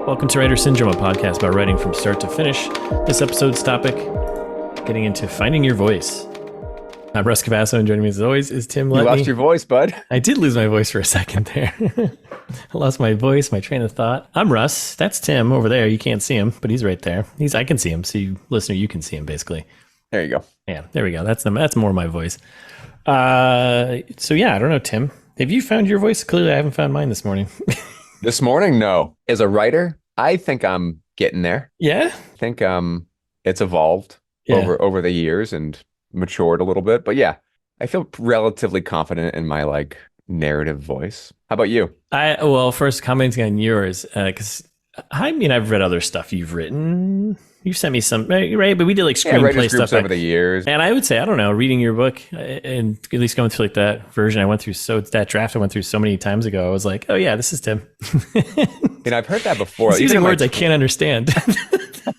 Welcome to Writer Syndrome, a podcast about writing from start to finish. This episode's topic, getting into finding your voice. I'm Russ and joining me as always is Tim. You lost your voice, bud. I did lose my voice for a second there. I lost my voice, my train of thought. I'm Russ. That's Tim over there. You can't see him, but he's right there. I can see him. So you, listener, you can see him basically. There you go. Yeah, there we go. That's more my voice. So yeah, I don't know, Tim. Have you found your voice? Clearly, I haven't found mine this morning. This morning, no. As a writer, I think I'm getting there. Yeah? I think it's evolved over the years and matured a little bit. But yeah, I feel relatively confident in my narrative voice. How about you? First commenting on yours, because I've read other stuff you've written. You've sent me some, right? But we did screenplay stuff over the years. And I would say, I don't know, reading your book and at least going through that version I went through, that draft I went through so many times ago, I was like, oh yeah, this is Tim. I've heard that before. He's using words I can't understand.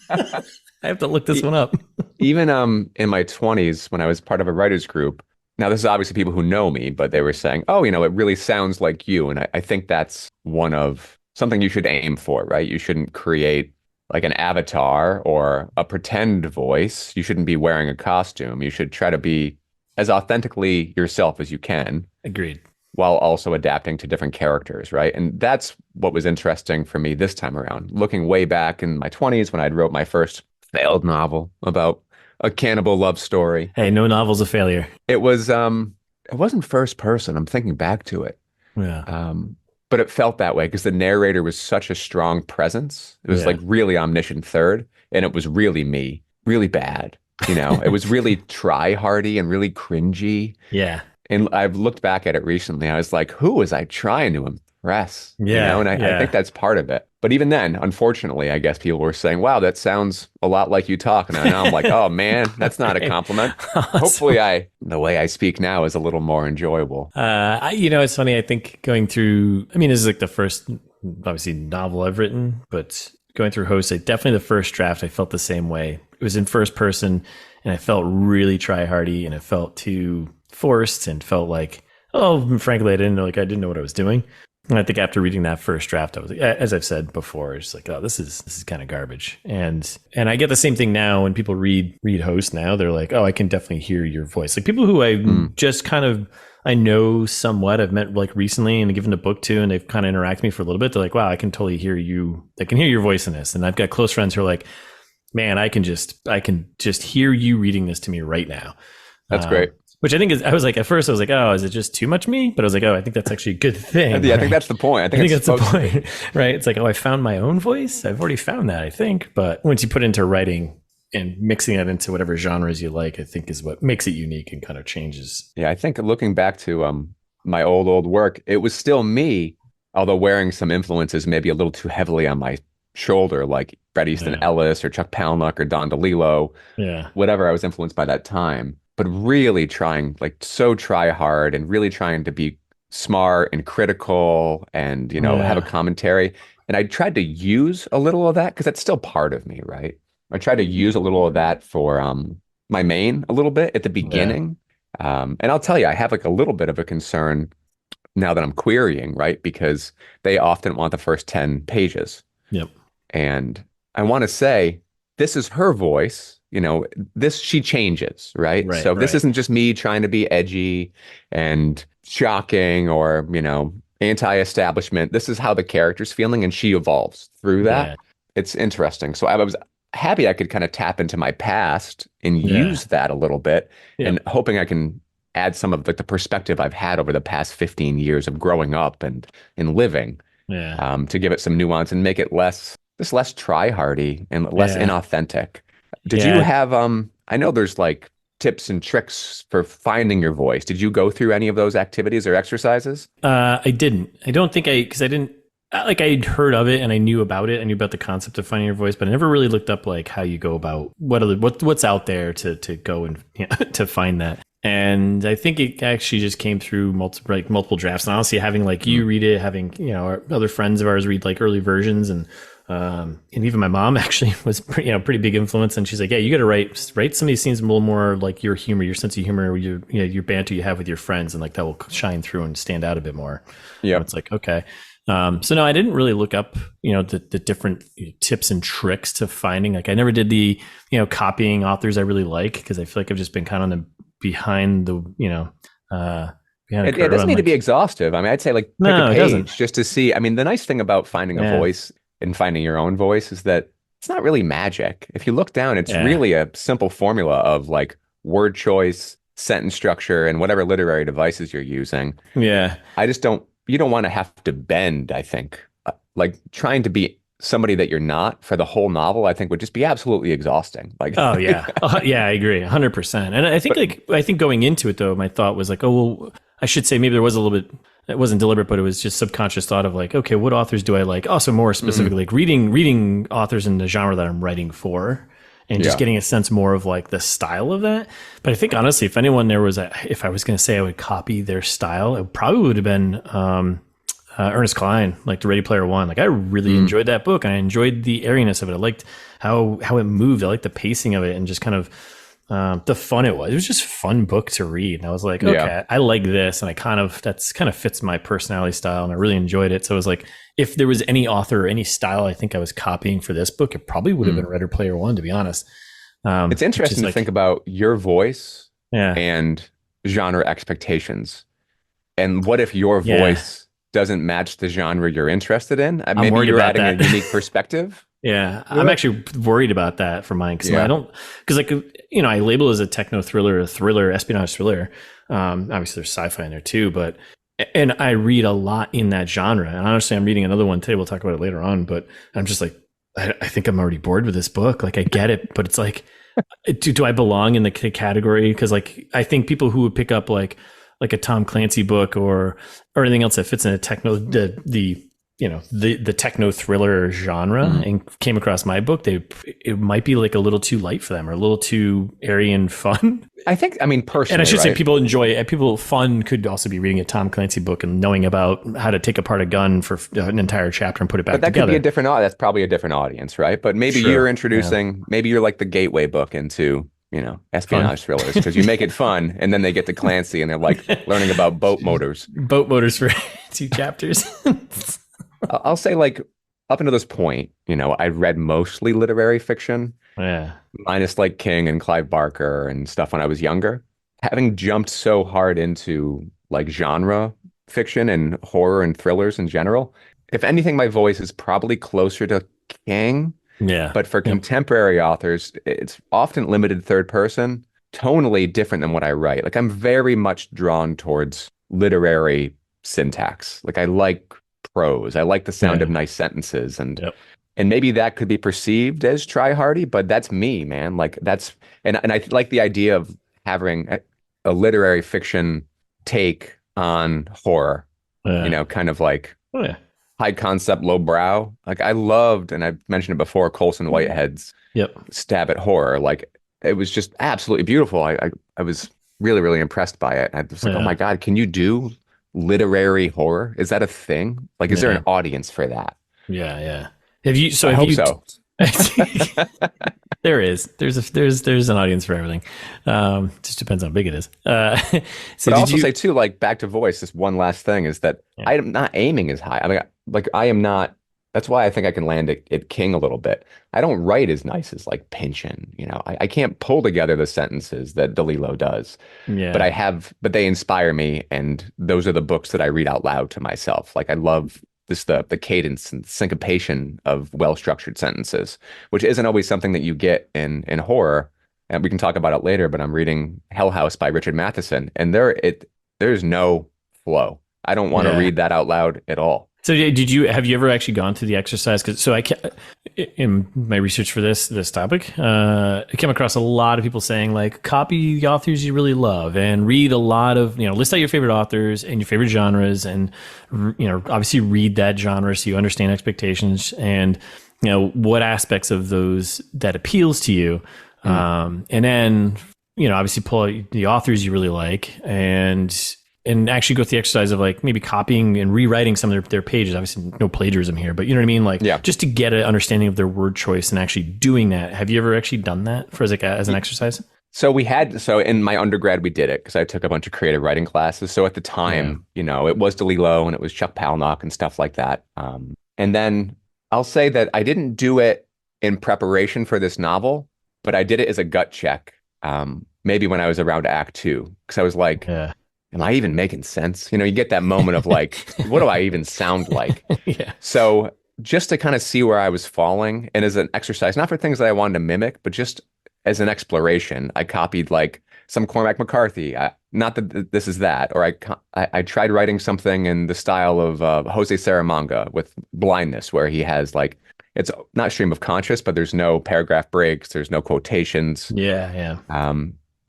I have to look this one up. Even in my 20s, when I was part of a writer's group, now this is obviously people who know me, but they were saying, oh, it really sounds like you. And I think that's one of something you should aim for, right? You shouldn't create an avatar or a pretend voice. You shouldn't be wearing a costume. You should try to be as authentically yourself as you can. Agreed. While also adapting to different characters, right? And that's what was interesting for me this time around. Looking way back in my 20s when I wrote my first failed novel about a cannibal love story. Hey, no novel's a failure. It wasn't first person. I'm thinking back to it. Yeah. But it felt that way because the narrator was such a strong presence. It was really omniscient third, and it was really me, really bad. It was really try-hardy and really cringy. Yeah. And I've looked back at it recently. I was like, who was I trying to impress? Yeah. And I think that's part of it. But even then, unfortunately, I guess people were saying, wow, that sounds a lot like you talk. And now I'm like, oh man, that's not a compliment. Awesome. Hopefully the way I speak now is a little more enjoyable. It's funny. I think going through, this is the first, obviously, novel I've written, but going through Host, definitely the first draft, I felt the same way. It was in first person and I felt really try-hardy and it felt too forced and felt like, frankly, I didn't know what I was doing. And I think after reading that first draft, I was, as I've said before, it's like, oh, this is kind of garbage. And I get the same thing now when people read Host now. They're like, oh, I can definitely hear your voice. Like people who I just I know somewhat, I've met recently and given a book to, and they've kind of interacted with me for a little bit. They're like, wow, I can totally hear you. I can hear your voice in this. And I've got close friends who are like, man, I can just hear you reading this to me right now. That's great. Which I think is, at first I was like, oh, is it just too much me? But I was like, oh, I think that's actually a good thing. Yeah, right? I think that's the point. I think that's the point, right? It's like, oh, I found my own voice. I've already found that, I think. But once you put it into writing and mixing it into whatever genres you like, I think is what makes it unique and kind of changes. Yeah, I think looking back to my old work, it was still me, although wearing some influences maybe a little too heavily on my shoulder, like Bret Easton Ellis or Chuck Palahniuk or Don DeLillo, whatever I was influenced by that time. But really trying, so try hard and really trying to be smart and critical and, have a commentary. And I tried to use a little of that because that's still part of me, right? I tried to use a little of that for my main a little bit at the beginning. And I'll tell you, I have a little bit of a concern now that I'm querying, right? Because they often want the first 10 pages. Yep. And I want to say, this is her voice. She changes, right? So this isn't just me trying to be edgy and shocking or, anti-establishment. This is how the character's feeling and she evolves through that. Yeah. It's interesting. So I was happy I could kind of tap into my past and use that a little bit and hoping I can add some of the perspective I've had over the past 15 years of growing up and living to give it some nuance and make it less try-hardy and less inauthentic. Did you have, I know there's tips and tricks for finding your voice. Did you go through any of those activities or exercises? I didn't. I don't think because I didn't, I'd heard of it and I knew about it. I knew about the concept of finding your voice, but I never really looked up how you go about what's out there to go and to find that. And I think it actually just came through multiple drafts. And honestly, having you read it, having, our other friends of ours read early versions and even my mom actually was pretty big influence, and she's like, yeah, you got to write some of these scenes a little more like your humor, your sense of humor, your banter you have with your friends, and that will shine through and stand out a bit more. Yeah, it's okay. So no, I didn't really look up, the different tips and tricks to finding. Like I never did the, copying authors I really like, because I feel like I've just been kind of on the behind the, it doesn't need to be exhaustive. I mean, I'd say like pick a page just to see. I mean, the nice thing about finding a voice and finding your own voice is that it's not really magic. If you look down, it's really a simple formula of like word choice, sentence structure, and whatever literary devices you're using. Yeah. You don't want to have to bend, I think. Like trying to be somebody that you're not for the whole novel, I think would just be absolutely exhausting. Like, oh yeah. Yeah, I agree 100%. And I think going into it though, my thought was like, oh, well, I should say maybe there was a little bit, it wasn't deliberate, but it was just subconscious thought of like, okay, what authors do I like? Also more specifically, like reading authors in the genre that I'm writing for, and just getting a sense more of like the style of that. But I think honestly, if anyone there was, if I was going to say I would copy their style, it probably would have been Ernest Cline, like the Ready Player One. Like I really enjoyed that book, and I enjoyed the airiness of it. I liked how it moved. I liked the pacing of it, and just kind of the fun it was. It was just a fun book to read. And I was like, okay, I like this, and that's kind of fits my personality style, and I really enjoyed it. So it was like, if there was any author or any style I think I was copying for this book, it probably would have been Ready Player One, to be honest. It's interesting to think about your voice and genre expectations. And what if your voice doesn't match the genre you're interested in? Maybe you're adding a unique perspective. Yeah, I'm actually worried about that for mine, because I label it as a techno thriller, a thriller, espionage thriller. Obviously there's sci-fi in there too, and I read a lot in that genre. And honestly, I'm reading another one today. We'll talk about it later on, but I'm just like, I think I'm already bored with this book. Like I get it, but it's like, do I belong in the category? Because like, I think people who would pick up like a Tom Clancy book or anything else that fits in a techno, the techno thriller genre and came across my book, it might be like a little too light for them, or a little too airy and fun. Personally, and I should say people fun could also be reading a Tom Clancy book and knowing about how to take apart a gun for an entire chapter and put it back together. But that could be that's probably a different audience, right? But maybe you're introducing, maybe you're like the gateway book into, espionage thrillers, because you make it fun, and then they get to Clancy and they're like learning about boat motors for 2 chapters. I'll say like up until this point, I read mostly literary fiction. Yeah. Minus like King and Clive Barker and stuff when I was younger. Having jumped so hard into like genre fiction and horror and thrillers in general, if anything, my voice is probably closer to King. Yeah. But for contemporary authors, it's often limited third person, tonally different than what I write. Like I'm very much drawn towards literary syntax. Like I like prose. I like the sound of nice sentences, and maybe that could be perceived as try-hardy, but that's me, man. Like and I like the idea of having a literary fiction take on horror. Kind of like high concept, low brow. Like I loved, and I've mentioned it before, Colson Whitehead's stab at horror. Like it was just absolutely beautiful. I was really, really impressed by it. I was like, oh my God, can you do literary horror? Is that a thing? Like, is there an audience for that? Yeah. Have you? So I hope so. There's an audience for everything. Just depends how big it is. But I'll also say too, like back to voice, this one last thing is that I am not aiming as high. I mean, like I am not. That's why I think I can land at King a little bit. I don't write as nice as like Pynchon. I can't pull together the sentences that DeLillo does. Yeah. But they inspire me, and those are the books that I read out loud to myself. Like I love the cadence and syncopation of well-structured sentences, which isn't always something that you get in horror. And we can talk about it later, but I'm reading Hell House by Richard Matheson, and there's no flow. I don't want to read that out loud at all. So have you ever actually gone through the exercise? So in my research for this topic, I came across a lot of people saying like, copy the authors you really love and read a lot of, list out your favorite authors and your favorite genres, and, obviously read that genre so you understand expectations and, what aspects of those that appeals to you. And then, obviously pull out the authors you really like and actually go through the exercise of like maybe copying and rewriting some of their pages. Obviously no plagiarism here, but you know what I mean? Like just to get an understanding of their word choice and actually doing that. Have you ever actually done that as an exercise? So in my undergrad, we did it because I took a bunch of creative writing classes. So at the time, it was DeLillo and it was Chuck Palahniuk and stuff like that. And then I'll say that I didn't do it in preparation for this novel, but I did it as a gut check. Maybe when I was around Act Two, because I was like, am I even making sense? You get that moment of like, what do I even sound like? Yeah. So just to kind of see where I was falling and as an exercise, not for things that I wanted to mimic, but just as an exploration, I copied like some Cormac McCarthy. Not that this is that, or I tried writing something in the style of Jose Saramago with Blindness, where he has like, it's not stream of conscious, but there's no paragraph breaks, there's no quotations. Yeah.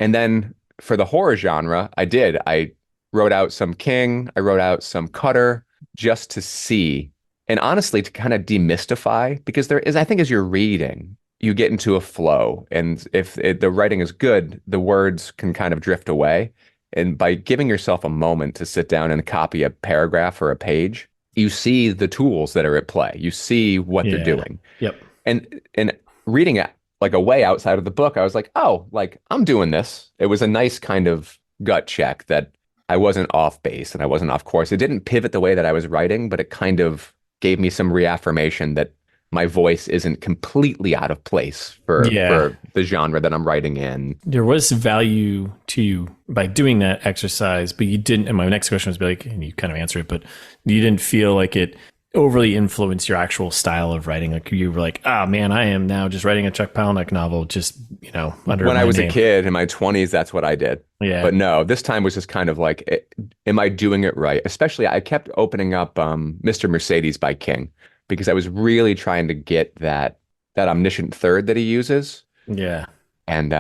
And then for the horror genre, I wrote out some King, I wrote out some Cutter just to see, and honestly to kind of demystify, because there is, I think as you're reading, you get into a flow. And if the writing is good, the words can kind of drift away. And by giving yourself a moment to sit down and copy a paragraph or a page, you see the tools that are at play. You see what they're doing. Yep. And reading it like a way outside of the book, I was like, oh, like I'm doing this. It was a nice kind of gut check that I wasn't off base and I wasn't off course. It didn't pivot the way that I was writing, but it kind of gave me some reaffirmation that my voice isn't completely out of place for the genre that I'm writing in. There was value to you by doing that exercise, but you didn't, and my next question was like, and you kind of answered it, but you didn't feel like it overly influenced your actual style of writing. Like you were like, oh man, I am now just writing a Chuck Palahniuk novel, just, under when I was name. a kid in my 20s, that's what I did. Yeah. But no, this time was just kind of like, am I doing it right? Especially I kept opening up Mr. Mercedes by King, because I was really trying to get that omniscient third that he uses. Yeah. And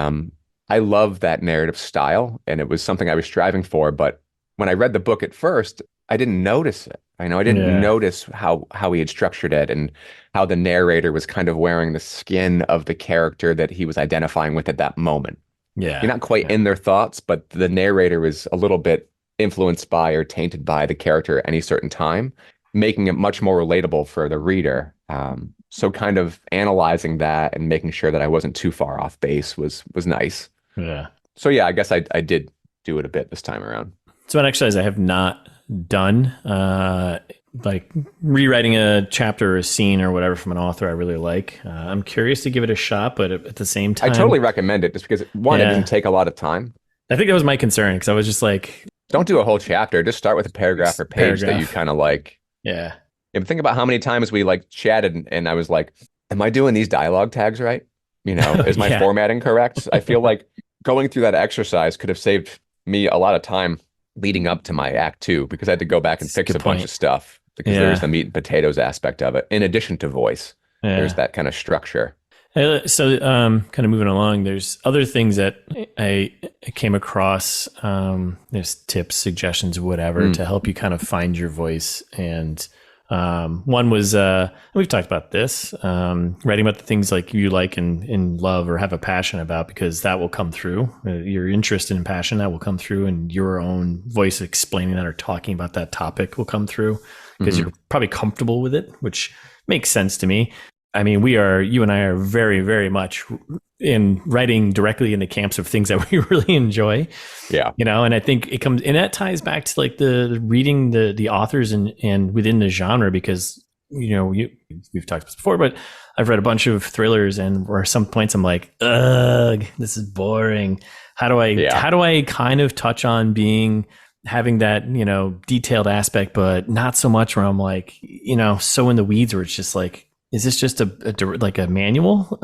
I love that narrative style, and it was something I was striving for. But when I read the book at first, I didn't notice it. I didn't notice how he had structured it and how the narrator was kind of wearing the skin of the character that he was identifying with at that moment. Yeah. You're not quite in their thoughts, but the narrator was a little bit influenced by or tainted by the character at any certain time, making it much more relatable for the reader. So kind of analyzing that and making sure that I wasn't too far off base was nice. Yeah. So yeah, I guess I did do it a bit this time around. So an exercise I have not done, like rewriting a chapter or a scene or whatever from an author I really like. I'm curious to give it a shot, but at the same time, I totally recommend it just because one, it didn't take a lot of time. I think that was my concern because I was just like, don't do a whole chapter. Just start with a paragraph or page that you kind of like. Yeah. And think about how many times we like chatted and I was like, am I doing these dialogue tags right? Is my formatting correct? I feel like going through that exercise could have saved me a lot of time leading up to my Act Two, because I had to go back and fix a bunch of stuff because there's the meat and potatoes aspect of it. In addition to voice, there's that kind of structure. So kind of moving along, there's other things that I came across. There's tips, suggestions, whatever, to help you kind of find your voice. And one was, we've talked about this, writing about the things like you like and love or have a passion about, because that will come through. Your interest and passion, that will come through, and your own voice explaining that or talking about that topic will come through because you're probably comfortable with it, which makes sense to me. I mean, you and I are very, very much in writing directly in the camps of things that we really enjoy. Yeah. And I think it comes, and that ties back to like the reading the authors and within the genre, because, we've talked about this before, but I've read a bunch of thrillers and where at some points I'm like, ugh, this is boring. How do I kind of touch on having that, detailed aspect, but not so much where I'm like, so in the weeds where it's just like, is this just like a manual,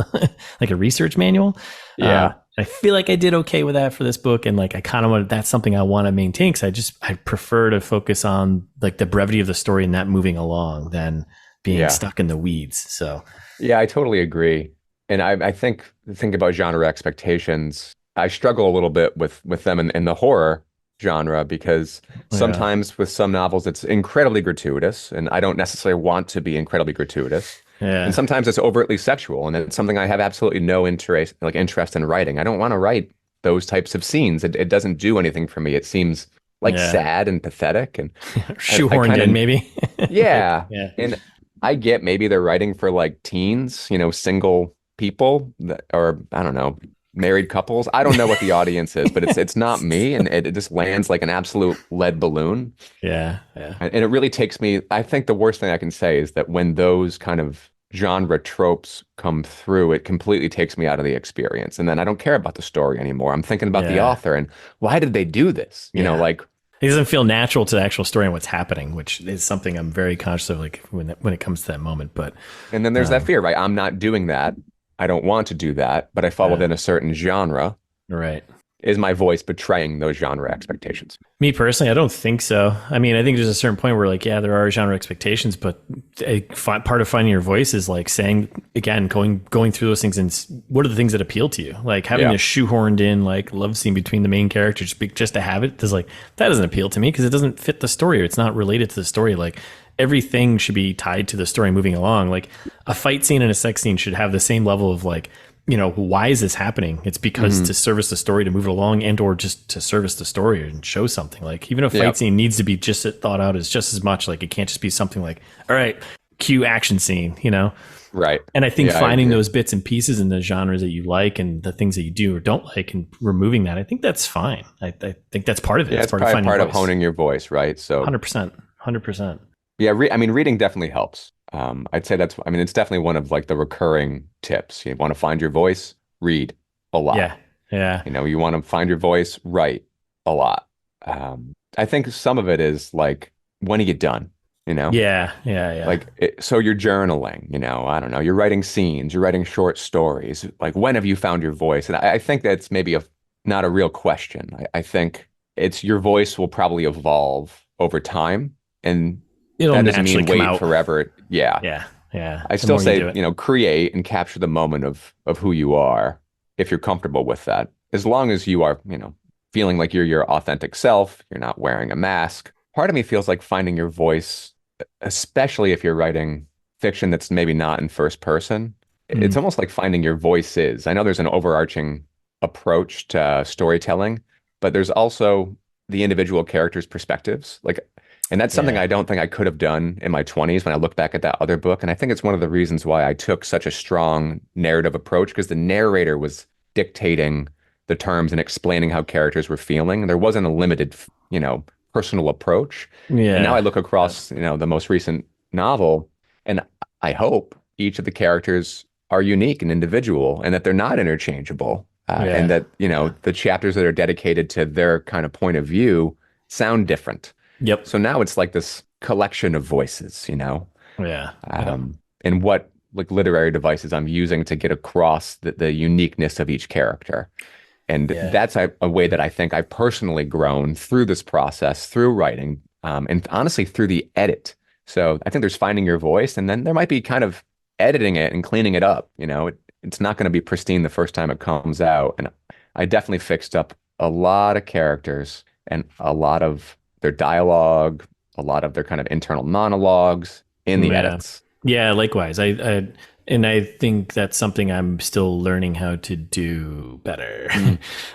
like a research manual? Yeah. I feel like I did okay with that for this book. And like, I kind of that's something I want to maintain, because I prefer to focus on like the brevity of the story and that moving along than being stuck in the weeds. So, yeah, I totally agree. And I think about genre expectations, I struggle a little bit with them in the horror genre, because sometimes with some novels, it's incredibly gratuitous, and I don't necessarily want to be incredibly gratuitous. Yeah. And sometimes it's overtly sexual, and it's something I have absolutely no interest in writing. I don't want to write those types of scenes. It doesn't do anything for me. It seems like sad and pathetic and shoehorned in, maybe. Yeah. And I get maybe they're writing for like teens, single people or I don't know, married couples. I don't know what the audience is, but it's not me, and it just lands like an absolute lead balloon. Yeah. And it really takes me, I think the worst thing I can say is that when those kind of genre tropes come through, it completely takes me out of the experience. And then I don't care about the story anymore. I'm thinking about the author and why did they do this? You know, like it doesn't feel natural to the actual story and what's happening, which is something I'm very conscious of, like when it comes to that moment. But and then there's that fear, right? I'm not doing that. I don't want to do that, but I fall within a certain genre. Right. Is my voice betraying those genre expectations? Me personally, I don't think so. I mean, I think there's a certain point where like, yeah, there are genre expectations, but part of finding your voice is like saying, again, going through those things and what are the things that appeal to you? Like having a shoehorned in like love scene between the main characters just to have it is like, that doesn't appeal to me because it doesn't fit the story or it's not related to the story. Like everything should be tied to the story moving along. Like a fight scene and a sex scene should have the same level of like, you know, why is this happening? It's because to service the story, to move it along, and or just to service the story and show something. Like even a fight scene needs to be just thought out as just as much. Like it can't just be something like, all right, cue action scene, you know? Right. And I think finding those bits and pieces in the genres that you like and the things that you do or don't like and removing that, I think that's fine. I think that's part of it. Yeah, it's part of honing your voice, right? So 100%. Yeah, I mean, reading definitely helps. I'd say it's definitely one of like the recurring tips. You want to find your voice, read a lot. Yeah. You know, you want to find your voice, write a lot. I think some of it is like, when are you done? You know? Yeah. Like, so you're journaling, you know, I don't know, you're writing scenes, you're writing short stories. Like, when have you found your voice? And I think that's maybe not a real question. I think it's your voice will probably evolve over time, and that doesn't mean wait forever. Yeah. I still say, you know, create and capture the moment of who you are if you're comfortable with that. As long as you are, you know, feeling like you're your authentic self, you're not wearing a mask. Part of me feels like finding your voice, especially if you're writing fiction that's maybe not in first person. It's almost like finding your voice is. I know there's an overarching approach to storytelling, but there's also the individual characters' perspectives. Like, and that's something I don't think I could have done in my 20s when I look back at that other book. And I think it's one of the reasons why I took such a strong narrative approach, because the narrator was dictating the terms and explaining how characters were feeling. There wasn't a limited, you know, personal approach. Yeah. And now I look across, you know, the most recent novel, and I hope each of the characters are unique and individual and that they're not interchangeable. And that, you know, the chapters that are dedicated to their kind of point of view sound different. Yep. So now it's like this collection of voices, you know? Yeah. And what like literary devices I'm using to get across the uniqueness of each character. And that's a way that I think I've personally grown through this process, through writing, and honestly through the edit. So I think there's finding your voice, and then there might be kind of editing it and cleaning it up. You know, it's not going to be pristine the first time it comes out. And I definitely fixed up a lot of characters and a lot of their dialogue, a lot of their kind of internal monologues in the edits. Yeah, likewise. And I think that's something I'm still learning how to do better.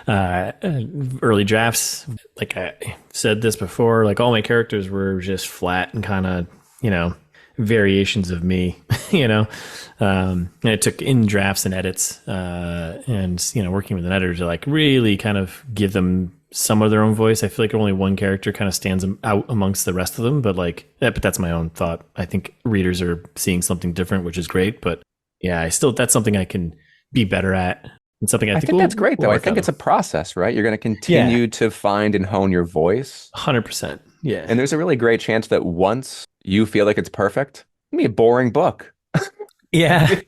Early drafts, like I said this before, like all my characters were just flat and kind of, you know, variations of me, you know. And it took in drafts and edits and, you know, working with an editor to like really kind of give them some of their own voice. I feel like only one character kind of stands out amongst the rest of them, but like, but that's my own thought. I think readers are seeing something different, which is great. But yeah, that's something I can be better at. And something I think that's great though. I think it's a process, right? You're going to continue to find and hone your voice. 100%. Yeah. And there's a really great chance that once you feel like it's perfect, it'll be a boring book. Yeah.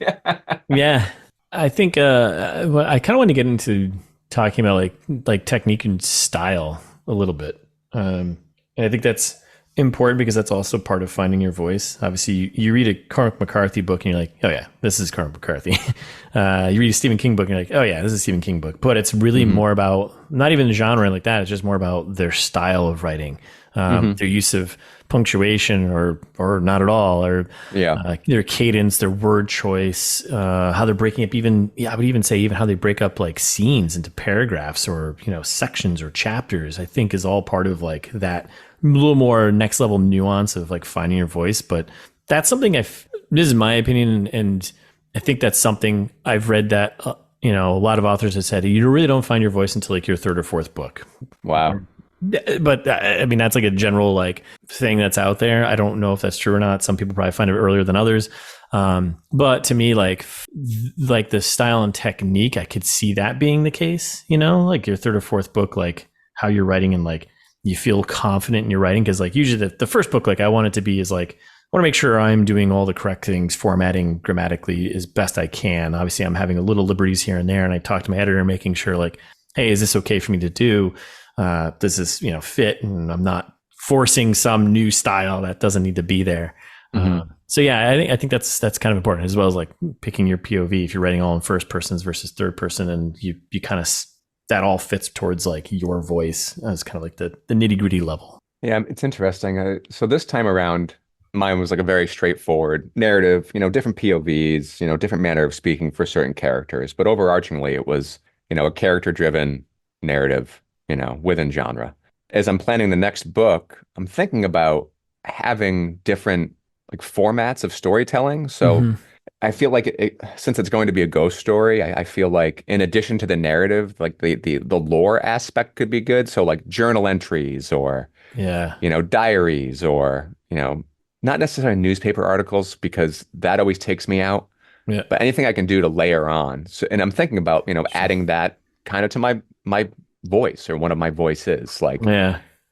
I think I kind of want to get into talking about like technique and style a little bit. And I think that's important because that's also part of finding your voice. Obviously, you read a Cormac McCarthy book and you're like, oh yeah, this is Cormac McCarthy. You read a Stephen King book and you're like, oh yeah, this is a Stephen King book. But it's really more about not even the genre like that. It's just more about their style of writing, their use of punctuation or not at all, or their cadence, their word choice, how they're breaking up. I would even say how they break up like scenes into paragraphs or, you know, sections or chapters. I think is all part of like that a little more next level nuance of like finding your voice. But that's something this is my opinion, and I think that's something I've read that you know, a lot of authors have said you really don't find your voice until like your third or fourth book. Wow. But I mean, that's like a general like thing that's out there. I don't know if that's true or not. Some people probably find it earlier than others. But to me, like the style and technique, I could see that being the case, you know, like your third or fourth book, like how you're writing and like you feel confident in your writing. Cause like usually the first book, like I want it to be is like, I want to make sure I'm doing all the correct things, formatting grammatically as best I can. Obviously I'm having a little liberties here and there. And I talk to my editor, making sure like, hey, is this okay for me to do? Does this, you know, fit? And I'm not forcing some new style that doesn't need to be there. Mm-hmm. So yeah, I think that's kind of important, as well as like picking your POV. If you're writing all in first persons versus third person, and you kind of, that all fits towards like your voice as kind of like the nitty gritty level. Yeah, it's interesting. So this time around, mine was like a very straightforward narrative, you know, different POVs, you know, different manner of speaking for certain characters, but overarchingly it was, you know, a character driven narrative, you know, within genre. As I'm planning the next book, I'm thinking about having different like formats of storytelling. So I feel like since it's going to be a ghost story, I feel like in addition to the narrative, like the lore aspect could be good. So like journal entries or, you know, diaries or, you know, not necessarily newspaper articles because that always takes me out. Yeah. But anything I can do to layer on. So, and I'm thinking about, you know, adding that kind of to my voice or one of my voices. Like,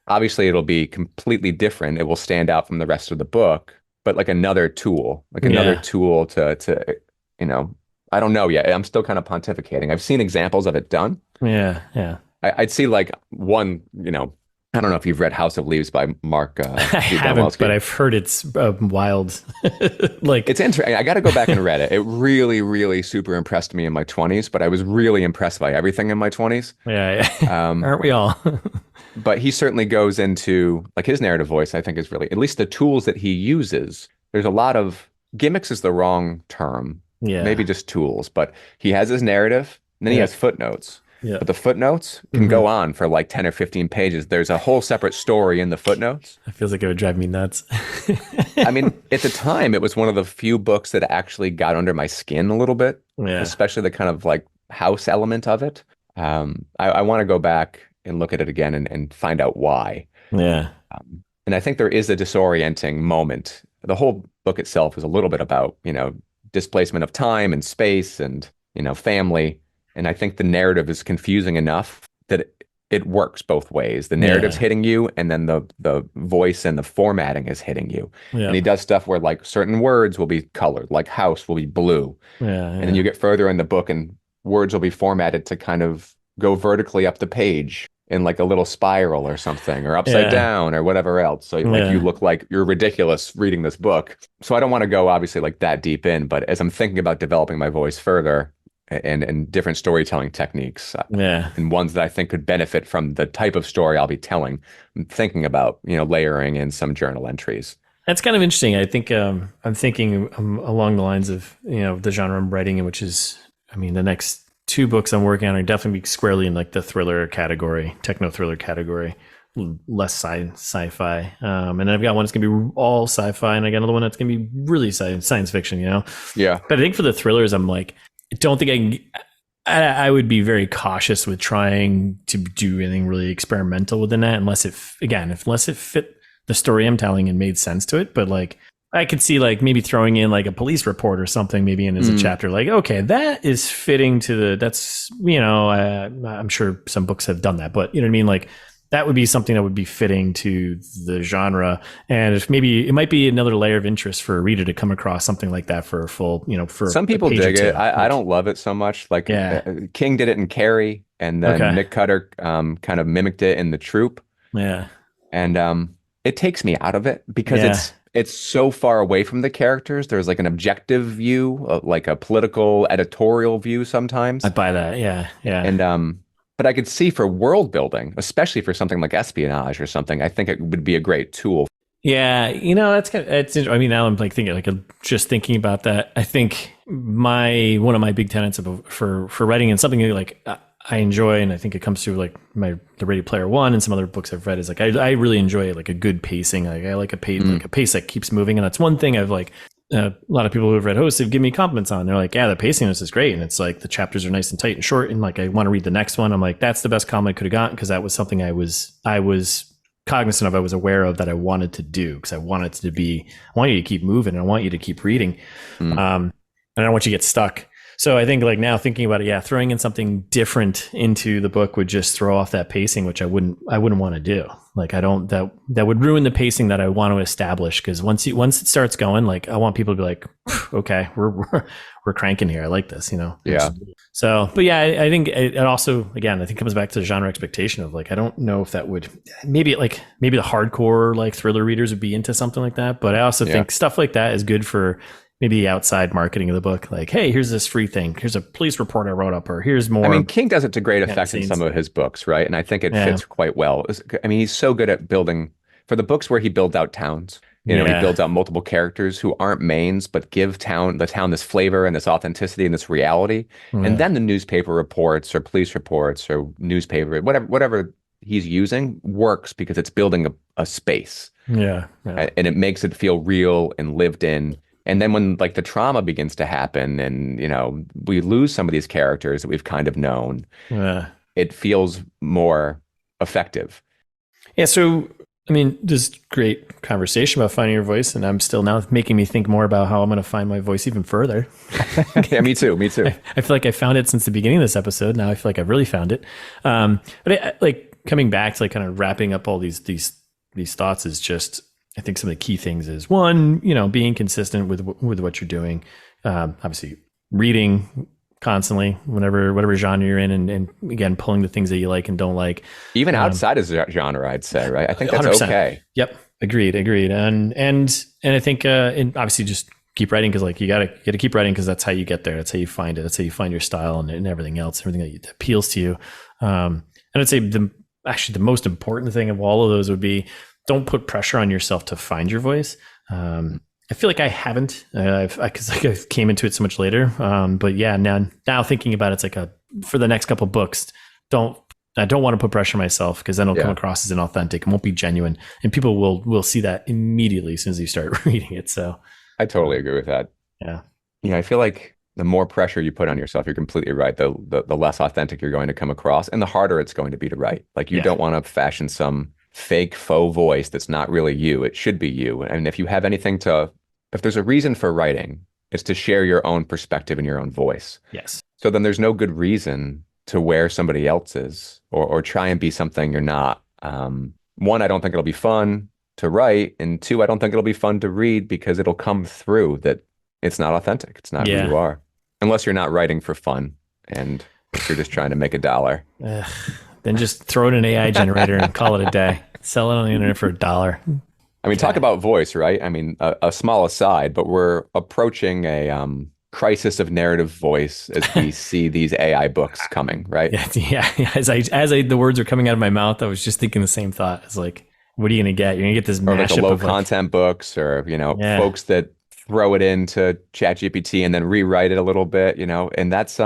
obviously it'll be completely different. It will stand out from the rest of the book, but like another tool to, you know, I don't know yet. I'm still kind of pontificating. I've seen examples of it done. Yeah. Yeah. I'd see like one, you know, I don't know if you've read House of Leaves by Mark. I haven't, but I've heard it's wild. Like it's interesting. I got to go back and read it. It really, really super impressed me in my 20s, but I was really impressed by everything in my 20s. Yeah. Aren't we all? But he certainly goes into like his narrative voice, I think is really, at least the tools that he uses. There's a lot of gimmicks is the wrong term. Yeah. Maybe just tools, but he has his narrative and then he has footnotes. Yeah. But the footnotes can go on for like 10 or 15 pages. There's a whole separate story in the footnotes. It feels like it would drive me nuts. I mean, at the time, it was one of the few books that actually got under my skin a little bit, especially the kind of like house element of it. I want to go back and look at it again and find out why. Yeah. And I think there is a disorienting moment. The whole book itself is a little bit about, you know, displacement of time and space and, you know, family. And I think the narrative is confusing enough that it works both ways. The narrative's hitting you, and then the voice and the formatting is hitting you. Yeah. And he does stuff where like certain words will be colored, like house will be blue. And then you get further in the book and words will be formatted to kind of go vertically up the page in like a little spiral or something, or upside down or whatever else. So like you look like you're ridiculous reading this book. So I don't want to go obviously like that deep in, but as I'm thinking about developing my voice further, and different storytelling techniques and ones that I think could benefit from the type of story I'll be telling. I'm thinking about, you know, layering in some journal entries. That's kind of interesting. I think I'm thinking along the lines of, you know, the genre I'm writing in, which is, I mean, the next two books I'm working on are definitely squarely in like the thriller category, techno thriller category, less sci-fi. And I've got one that's going to be all sci-fi, and I got another one that's going to be really science fiction, you know? Yeah. But I think for the thrillers, I'm like, I don't think I would be very cautious with trying to do anything really experimental within that, unless it fit the story I'm telling and made sense to it. But like, I could see like maybe throwing in like a police report or something maybe in as a chapter, like, okay, that is fitting to that's, you know, I'm sure some books have done that, but you know what I mean? Like, that would be something that would be fitting to the genre. And if maybe it might be another layer of interest for a reader to come across something like that for a full, you know, for some people dig it. I don't love it so much. Like King did it in Carrie, and then Nick Cutter kind of mimicked it in The Troop. Yeah. And it takes me out of it because it's so far away from the characters. There's like an objective view, like a political editorial view sometimes. I buy that. Yeah. Yeah. And but I could see for world building, especially for something like espionage or something, I think it would be a great tool. Yeah, you know, that's kind of, it's. I mean, now I'm like thinking, like just thinking about that. I think one of my big tenets for writing, and something like I enjoy, and I think it comes through like the Ready Player One and some other books I've read, is like I really enjoy like a good pacing. Like I like a pace that keeps moving, and that's one thing I've like a lot of people who have read Host have given me compliments on. They're like, yeah, the pacing of this is great, and it's like the chapters are nice and tight and short, and like I want to read the next one. I'm like, that's the best comment I could have gotten, because that was something I was cognizant of, I was aware of, that I wanted to do, because I want you to keep moving, and I want you to keep reading, and I don't want you to get stuck. So I think like now thinking about it, yeah, throwing in something different into the book would just throw off that pacing, which I wouldn't want to do. Like that would ruin the pacing that I want to establish. Because once it starts going, like I want people to be like, okay, we're cranking here. I like this, Yeah. So, but yeah, I think it also, again, I think it comes back to the genre expectation of like, I don't know if that would maybe the hardcore like thriller readers would be into something like that. But I also think stuff like that is good for maybe the outside marketing of the book. Like, hey, here's this free thing. Here's a police report I wrote up, or here's more. I mean, King does it to great effect in some of his books, right? And I think it fits quite well. I mean, he's so good at building, for the books where he builds out towns. He builds out multiple characters who aren't mains, but give the town this flavor and this authenticity and this reality. And then the newspaper reports or police reports or newspaper, whatever he's using works because it's building a space. Yeah. And it makes it feel real and lived in. And then when like the trauma begins to happen and, we lose some of these characters that we've kind of known, it feels more effective. Yeah. So, I mean, this great conversation about finding your voice, and I'm still now making me think more about how I'm going to find my voice even further. Yeah, me too. I feel like I found it since the beginning of this episode. Now I feel like I've really found it. But like coming back to like kind of wrapping up all these thoughts is just, I think some of the key things is one, being consistent with what you're doing. Obviously, reading constantly, whatever genre you're in, and again, pulling the things that you like and don't like. Even outside of genre, I'd say, right? I think that's 100%. Okay. Yep, agreed. And I think, and obviously, just keep writing, because like you gotta keep writing, because that's how you get there. That's how you find it. That's how you find your style and everything else, everything that appeals to you. And I'd say the most important thing of all of those would be, don't put pressure on yourself to find your voice. I feel like I haven't, because I came into it so much later. But yeah, now thinking about it, it's like for the next couple of books, I don't want to put pressure on myself, because then it'll come across as inauthentic and won't be genuine, and people will see that immediately as soon as you start reading it. So I totally agree with that. Yeah. I feel like the more pressure you put on yourself, you're completely right. The less authentic you're going to come across, and the harder it's going to be to write. Like you don't want to fashion some fake faux voice that's not really you. It should be you. And if you have if there's a reason for writing, it's to share your own perspective and your own voice. Yes. So then there's no good reason to wear somebody else's or try and be something you're not. One, I don't think it'll be fun to write. And two, I don't think it'll be fun to read, because it'll come through that it's not authentic. It's not who you are. Unless you're not writing for fun and you're just trying to make $1. Then just throw in an AI generator and call it a day. Sell it on the internet for $1. I mean, talk about voice, right? I mean, a small aside, but we're approaching a crisis of narrative voice as we see these AI books coming, right? Yeah. As the words are coming out of my mouth, I was just thinking the same thought. It's like, what are you going to get? You're going to get this mashup like low content books, or folks that throw it into ChatGPT and then rewrite it a little bit, and that's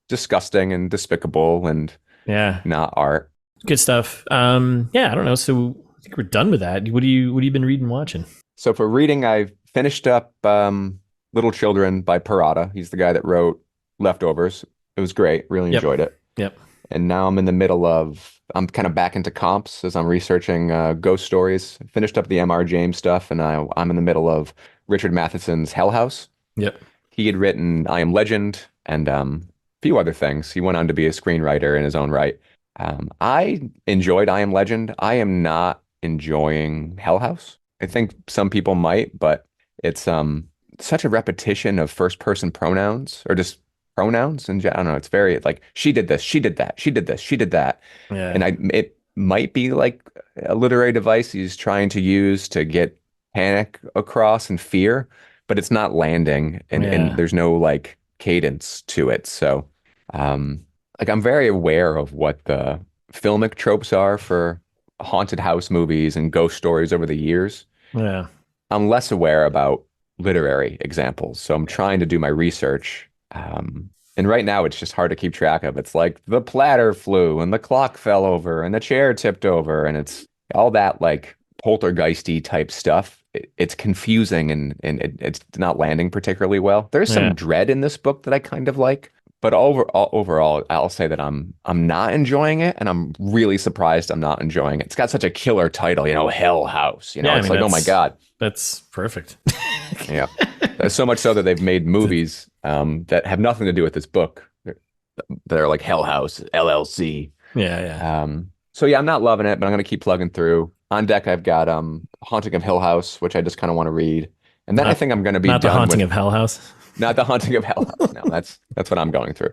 disgusting and despicable and not art. Good stuff. I don't know. So I think we're done with that. What have you been reading and watching? So for reading, I finished up Little Children by Parada. He's the guy that wrote Leftovers. It was great. Really enjoyed it. Yep. And now I'm kind of back into comps as I'm researching ghost stories. Finished up the M.R. James stuff, and I'm in the middle of Richard Matheson's Hell House. Yep. He had written I Am Legend and a few other things. He went on to be a screenwriter in his own right. I enjoyed I Am Legend. I am not enjoying Hell House. I think some people might, but it's such a repetition of first person pronouns, or just pronouns. And I don't know, it's very like, she did this, she did that, she did this, she did that. Yeah. And it might be like a literary device he's trying to use to get panic across and fear, but it's not landing, and there's no like cadence to it. So like I'm very aware of what the filmic tropes are for haunted house movies and ghost stories over the years. Yeah. I'm less aware about literary examples. So I'm trying to do my research. And right now it's just hard to keep track of. It's like the platter flew and the clock fell over and the chair tipped over, and it's all that like poltergeisty type stuff. It's confusing and it's not landing particularly well. There's some dread in this book that I kind of like, but overall, I'll say that I'm not enjoying it, and I'm really surprised I'm not enjoying it. It's got such a killer title, Hell House. It's like, oh my God, that's perfect. Yeah, so much so that they've made movies that have nothing to do with this book. They're like Hell House, LLC. Yeah. So yeah, I'm not loving it, but I'm gonna keep plugging through. On deck, I've got Haunting of Hill House, which I just kind of want to read, and then I think I'm gonna be not done the Haunting with, of Hell House. Not the Haunting of Hell House. No, that's what I'm going through.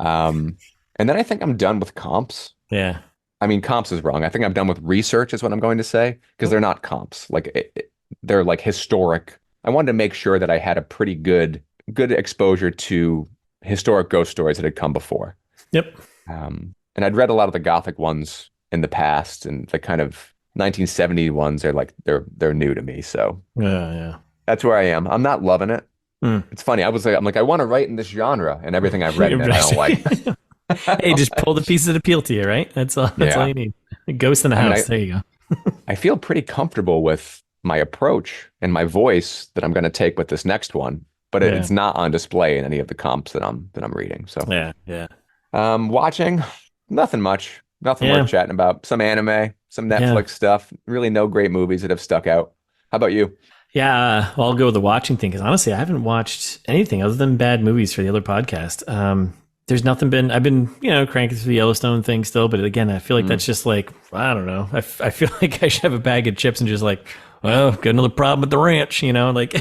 And then I think I'm done with comps. Yeah. I mean, comps is wrong. I think I'm done with research is what I'm going to say, because they're not comps. Like they're like historic. I wanted to make sure that I had a pretty good exposure to historic ghost stories that had come before. Yep. And I'd read a lot of the Gothic ones in the past, and the kind of 1970 ones are like they're new to me. So yeah, that's where I am. I'm not loving it. It's funny. I'm like, I want to write in this genre, and everything I've read in it, I don't like. Hey, just pull the pieces that appeal to you, right? That's all you need. Ghost in the house. There you go. I feel pretty comfortable with my approach and my voice that I'm going to take with this next one, but it's not on display in any of the comps that I'm reading. So yeah. Watching, nothing much. Nothing worth chatting about. Some anime, some Netflix stuff. Really no great movies that have stuck out. How about you? Yeah, well, I'll go with the watching thing, because honestly, I haven't watched anything other than bad movies for the other podcast. There's nothing I've been, cranking through the Yellowstone thing still, but again, I feel like that's just like, I don't know. I feel like I should have a bag of chips and just like, well, got another problem with the ranch, like,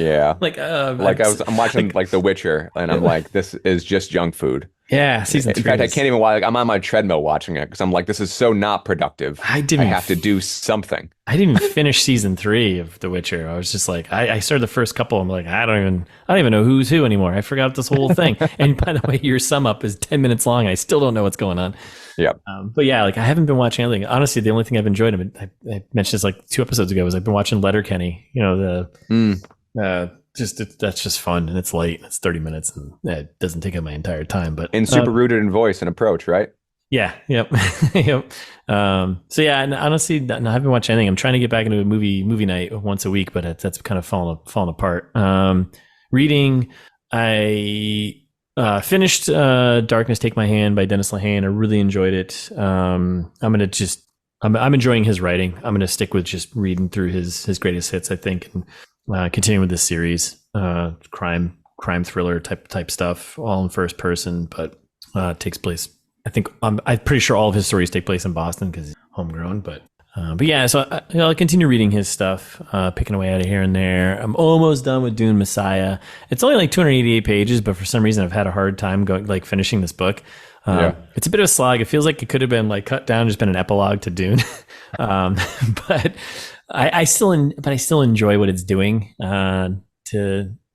I'm watching like The Witcher, and I'm like, this is just junk food. Yeah, season 3. In fact, I can't even watch. I'm on my treadmill watching it because I'm like, this is so not productive. I have to do something. I didn't even finish season 3 of The Witcher. I was just like, I started the first couple. I'm like, I don't even know who's who anymore. I forgot this whole thing. And by the way, your sum up is 10 minutes long. I still don't know what's going on. Yeah. But yeah, like I haven't been watching anything. Honestly, the only thing I've enjoyed, I mentioned this like 2 episodes ago, was I've been watching Letterkenny. That's just fun, and it's light. It's 30 minutes, and it doesn't take up my entire time. But super rooted in voice and approach, right? Yeah. Yep. Yep. So yeah, and honestly, I haven't watched anything. I'm trying to get back into a movie night once a week, but that's kind of fallen apart. Reading, I finished Darkness Take My Hand by Dennis Lehane. I really enjoyed it. I'm enjoying his writing. I'm gonna stick with just reading through his greatest hits, I think, and continuing with this series, crime thriller type stuff, all in first person, but takes place. I think I'm pretty sure all of his stories take place in Boston because he's homegrown. But yeah, so I'll continue reading his stuff, picking away at it here and there. I'm almost done with Dune Messiah. It's only like 288 pages, but for some reason I've had a hard time finishing this book. It's a bit of a slog. It feels like it could have been like cut down, just been an epilogue to Dune. But I still enjoy what it's doing to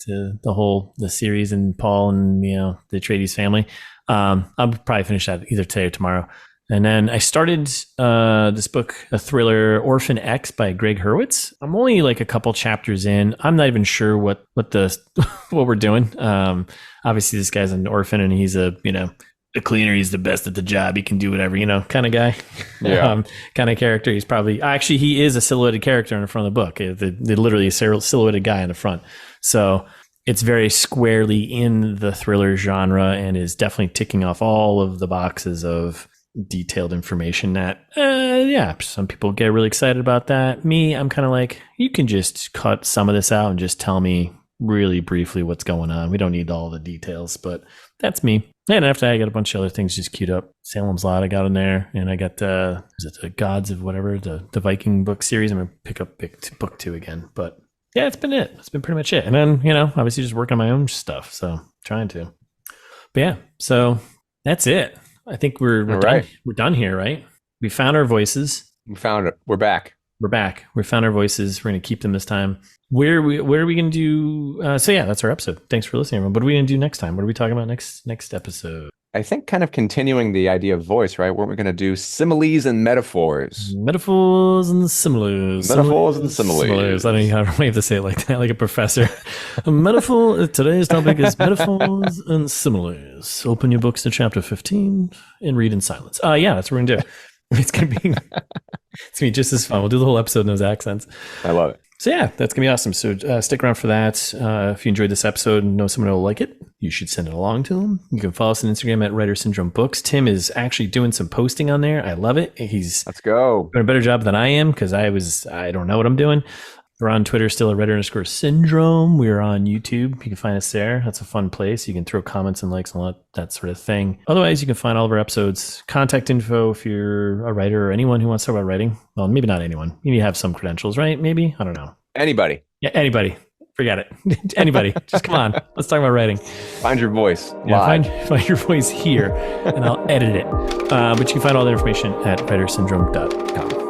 the series and Paul and the Atreides family. I'll probably finish that either today or tomorrow. And then I started this book, a thriller, Orphan X by Greg Hurwitz. I'm only like a couple chapters in. I'm not even sure what we're doing. Obviously, this guy's an orphan, and he's a cleaner. He's the best at the job. He can do whatever, kind of guy. Yeah. Kind of character. He's probably he is a silhouetted character in the front of the book. They literally a silhouetted guy in the front. So it's very squarely in the thriller genre and is definitely ticking off all of the boxes of detailed information that, some people get really excited about that. Me, I'm kind of like, you can just cut some of this out and just tell me really briefly what's going on. We don't need all the details, but that's me. And after that, I got a bunch of other things just queued up. Salem's Lot I got in there, and I got the Gods of whatever, the Viking book series. I'm gonna pick up book 2 again. But yeah, it's been it. It's been pretty much it. And then obviously just working on my own stuff. So trying to. But yeah, so that's it. I think we're done. Right. We're done here, right? We found our voices. We found it. We're back. We found our voices. We're gonna keep them this time. Where are we gonna do? So yeah, that's our episode. Thanks for listening, everyone. What are we gonna do next time? What are we talking about next episode? I think kind of continuing the idea of voice, right? We're gonna do similes and metaphors. Metaphors and similes. Metaphors and similes. I don't know how to have to say it like that, like a professor. Today's topic is metaphors and similes. Open your books to chapter 15 and read in silence. Yeah, that's what we're gonna do. It's gonna be It's going to be just as fun. We'll do the whole episode in those accents. I love it. So yeah, that's going to be awesome. So stick around for that. If you enjoyed this episode and know someone who will like it, you should send it along to them. You can follow us on Instagram at Writer Syndrome Books. Tim is actually doing some posting on there. I love it. Let's go. Doing a better job than I am because I don't know what I'm doing. We're on Twitter still at Writer_Syndrome. We're on YouTube. You can find us there. That's a fun place. You can throw comments and likes and all that sort of thing. Otherwise, you can find all of our episodes, contact info if you're a writer or anyone who wants to talk about writing. Well, maybe not anyone. You need to have some credentials, right? Maybe? I don't know. Anybody. Yeah, anybody. Forget it. Anybody. Just come on. Let's talk about writing. Find your voice. Yeah, find your voice here, and I'll edit it. But you can find all that information at writersyndrome.com.